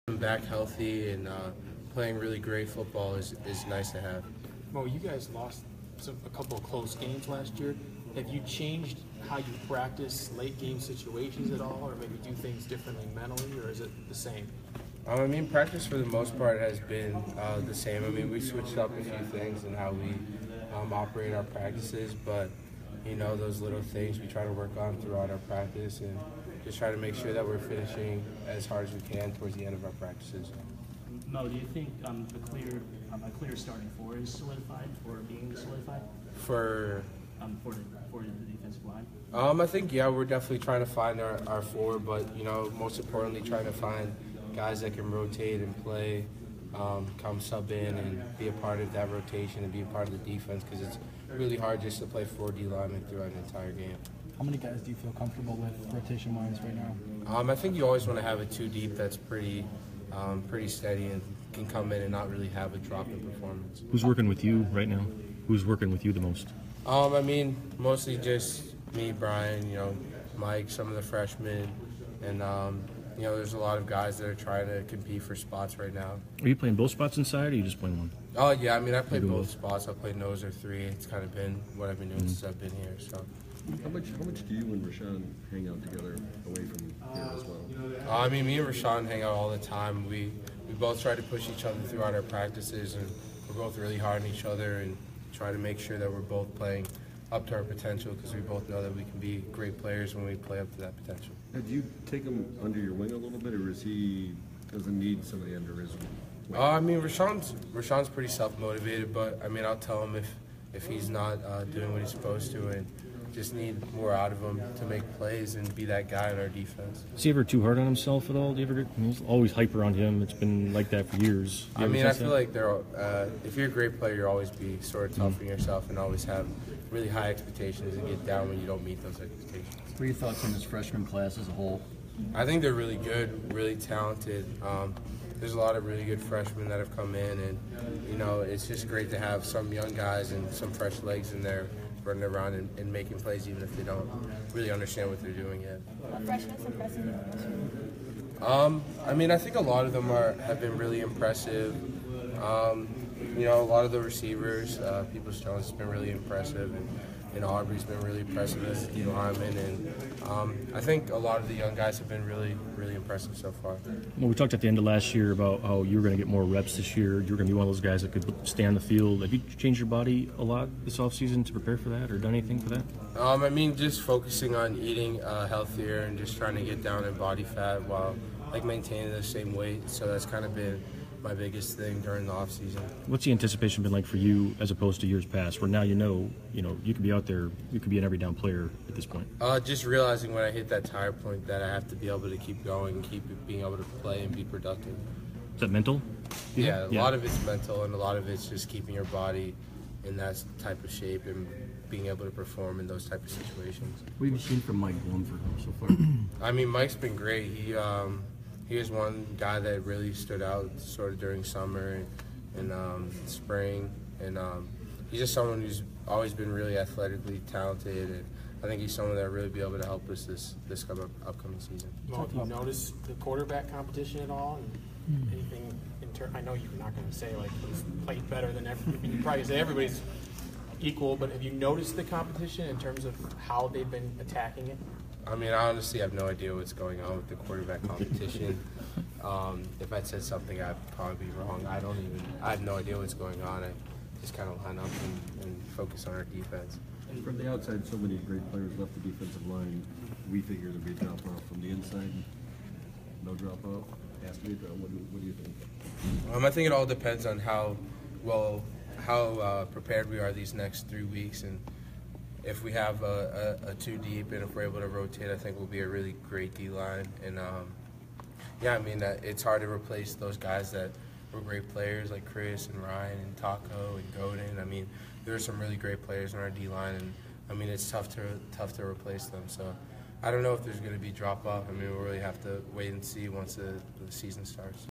Back healthy and playing really great football is nice to have. Well, you guys lost a couple of close games last year. Have you changed how you practice late game situations at all, or maybe do things differently mentally, or is it the same? I mean, practice for the most part has been the same. I mean, we switched up a few things in how we operate our practices, but you know, those little things we try to work on throughout our practice and just try to make sure that we're finishing as hard as we can towards the end of our practices. Mo, do you think a clear starting four is solidified or being solidified For the defensive line? I think, yeah, we're definitely trying to find our four, but, you know, most importantly, trying to find guys that can rotate and play, come sub in and be a part of that rotation and be a part of the defense, because it's really hard just to play 4 D linemen throughout an entire game. How many guys do you feel comfortable with rotation-wise right now? I think you always want to have a 2 deep that's pretty steady and can come in and not really have a drop in performance. Who's working with you right now? Who's working with you the most? I mean, mostly just me, Brian, you know, Mike, some of the freshmen, and you know, there's a lot of guys that are trying to compete for spots right now. Are you playing both spots inside, or are you just playing one? Oh yeah, I mean, I played both spots. I played nose or 3. It's kind of been what I've been doing since I've been here. So. How much do you and Rashan hang out together away from here as well? I mean, me and Rashan hang out all the time. We both try to push each other throughout our practices, and we're both really hard on each other and try to make sure that we're both playing up to our potential, because we both know that we can be great players when we play up to that potential. Now, do you take him under your wing a little bit, or doesn't need somebody under his wing? I mean, Rashan's pretty self-motivated, but I mean, I'll tell him if he's not doing what he's supposed to, and just need more out of him to make plays and be that guy in our defense. Is he ever too hard on himself at all? Do you ever he's always hyper on him. It's been like that for years. I mean, I feel like if you're a great player, you'll always be sort of tough on yourself and always have really high expectations and get down when you don't meet those expectations. What are your thoughts on this freshman class as a whole? I think they're really good, really talented. There's a lot of really good freshmen that have come in, and you know, it's just great to have some young guys and some fresh legs in there running around and making plays, even if they don't really understand what they're doing yet. What freshman's impressive I mean, I think a lot of them have been really impressive. You know, a lot of the receivers, Peoples Jones has been really impressive, and Aubrey's been really impressive as a D lineman, and I think a lot of the young guys have been really, really impressive so far. Well, we talked at the end of last year about how you were going to get more reps this year. You were going to be one of those guys that could stay on the field. Have you changed your body a lot this offseason to prepare for that, or done anything for that? I mean, just focusing on eating healthier and just trying to get down in body fat while maintaining the same weight. So that's kind of been my biggest thing during the off season. What's the anticipation been like for you as opposed to years past, where now you know you could be out there, you could be an every down player at this point? Just realizing when I hit that tire point that I have to be able to keep going and keep being able to play and be productive. Is that mental? Yeah, a lot of it's mental, and a lot of it's just keeping your body in that type of shape and being able to perform in those type of situations. What have you seen from Mike Bloomford so far? I mean, Mike's been great. He was one guy that really stood out sort of during summer and spring, and he's just someone who's always been really athletically talented, and I think he's someone that will really be able to help us this upcoming season. Well, have you noticed the quarterback competition at all? And anything I know you're not going to say like he's played better than everybody. You probably say everybody's equal, but have you noticed the competition in terms of how they've been attacking it? I mean, I honestly have no idea what's going on with the quarterback competition. If I said something, I'd probably be wrong. I have no idea what's going on. I just kind of line up and focus on our defense. And from the outside, so many great players left the defensive line. We figure there'd be a drop off from the inside. No drop off. Has to be a drop. What do you think? I think it all depends on how prepared we are these next 3 weeks, and if we have a 2 deep and if we're able to rotate, I think we'll be a really great D line. And yeah, I mean, it's hard to replace those guys that were great players like Chris and Ryan and Taco and Godin. I mean, there are some really great players on our D line, and I mean, it's tough to replace them. So I don't know if there's going to be drop off. I mean, we'll really have to wait and see once the season starts.